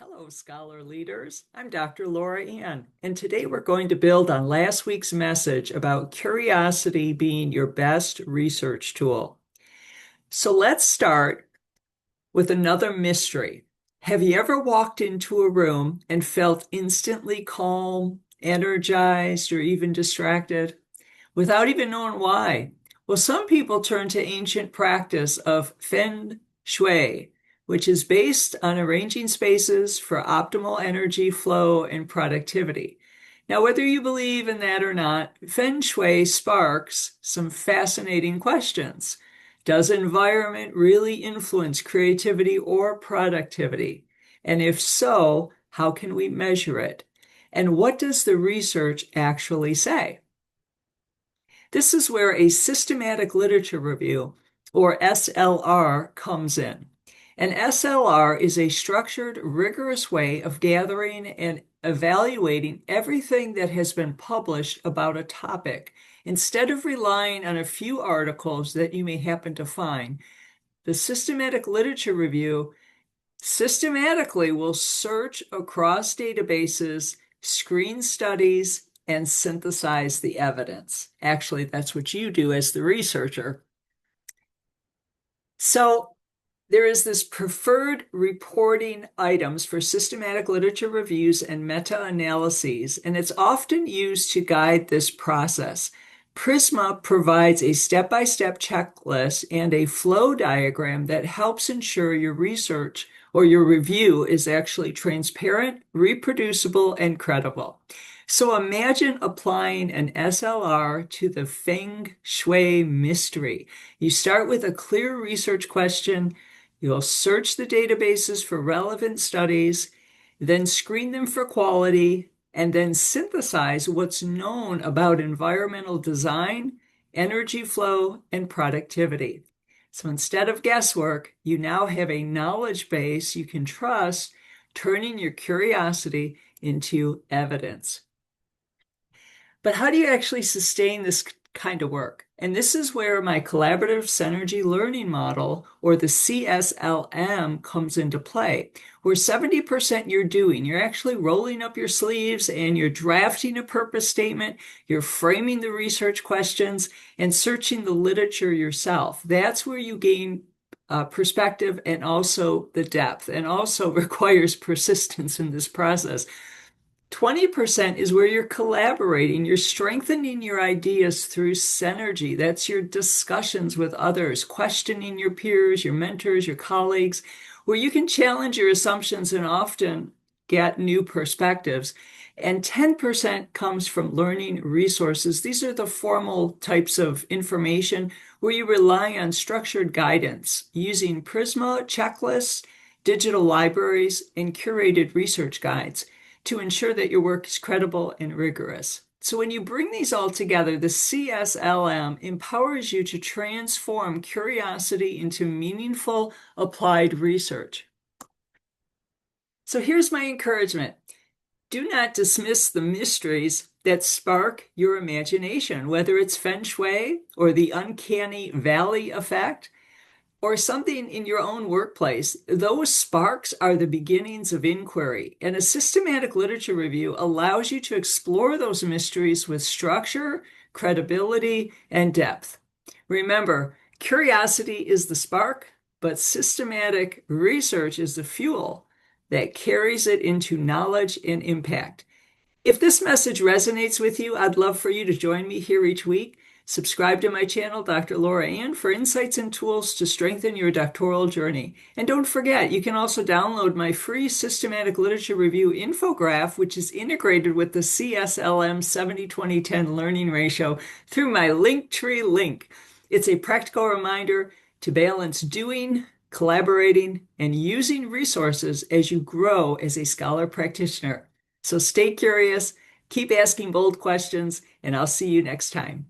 Hello, scholar leaders. I'm Dr. LauraAnn, and today we're going to build on last week's message about curiosity being your best research tool. So let's start with another mystery. Have you ever walked into a room and felt instantly calm, energized, or even distracted without even knowing why? Well, some people turn to ancient practice of Feng Shui, which is based on arranging spaces for optimal energy flow and productivity. Now, whether you believe in that or not, Feng Shui sparks some fascinating questions. Does environment really influence creativity or productivity? And if so, how can we measure it? And what does the research actually say? This is where a systematic literature review, or SLR, comes in. An SLR is a structured, rigorous way of gathering and evaluating everything that has been published about a topic. Instead of relying on a few articles that you may happen to find, the systematic literature review systematically will search across databases, screen studies, and synthesize the evidence. Actually, that's what you do as the researcher. So there is this preferred reporting items for systematic literature reviews and meta-analyses, and it's often used to guide this process. PRISMA provides a step-by-step checklist and a flow diagram that helps ensure your research or your review is actually transparent, reproducible, and credible. So imagine applying an SLR to the Feng Shui mystery. You start with a clear research question. You'll search the databases for relevant studies, then screen them for quality, and then synthesize what's known about environmental design, energy flow, and productivity. So instead of guesswork, you now have a knowledge base you can trust, turning your curiosity into evidence. But how do you actually sustain this kind of work? And this is where my collaborative synergy learning model, or the CSLM, comes into play, where 70% you're doing. You're actually rolling up your sleeves and you're drafting a purpose statement, you're framing the research questions, and searching the literature yourself. That's where you gain perspective and also the depth, and also requires persistence in this process. 20% is where you're collaborating. You're strengthening your ideas through synergy. That's your discussions with others, questioning your peers, your mentors, your colleagues, where you can challenge your assumptions and often get new perspectives. And 10% comes from learning resources. These are the formal types of information where you rely on structured guidance using PRISMA checklists, digital libraries, and curated research guides to ensure that your work is credible and rigorous. So when you bring these all together, the CSLM empowers you to transform curiosity into meaningful applied research. So here's my encouragement. Do not dismiss the mysteries that spark your imagination, whether it's Feng Shui or the uncanny valley effect, or something in your own workplace. Those sparks are the beginnings of inquiry, and a systematic literature review allows you to explore those mysteries with structure, credibility, and depth. Remember, curiosity is the spark, but systematic research is the fuel that carries it into knowledge and impact. If this message resonates with you, I'd love for you to join me here each week. Subscribe to my channel, Dr. LauraAnn, for insights and tools to strengthen your doctoral journey. And don't forget, you can also download my free systematic literature review infograph, which is integrated with the CSLM 70-20-10 learning ratio through my Linktree link. It's a practical reminder to balance doing, collaborating, and using resources as you grow as a scholar practitioner. So stay curious, keep asking bold questions, and I'll see you next time.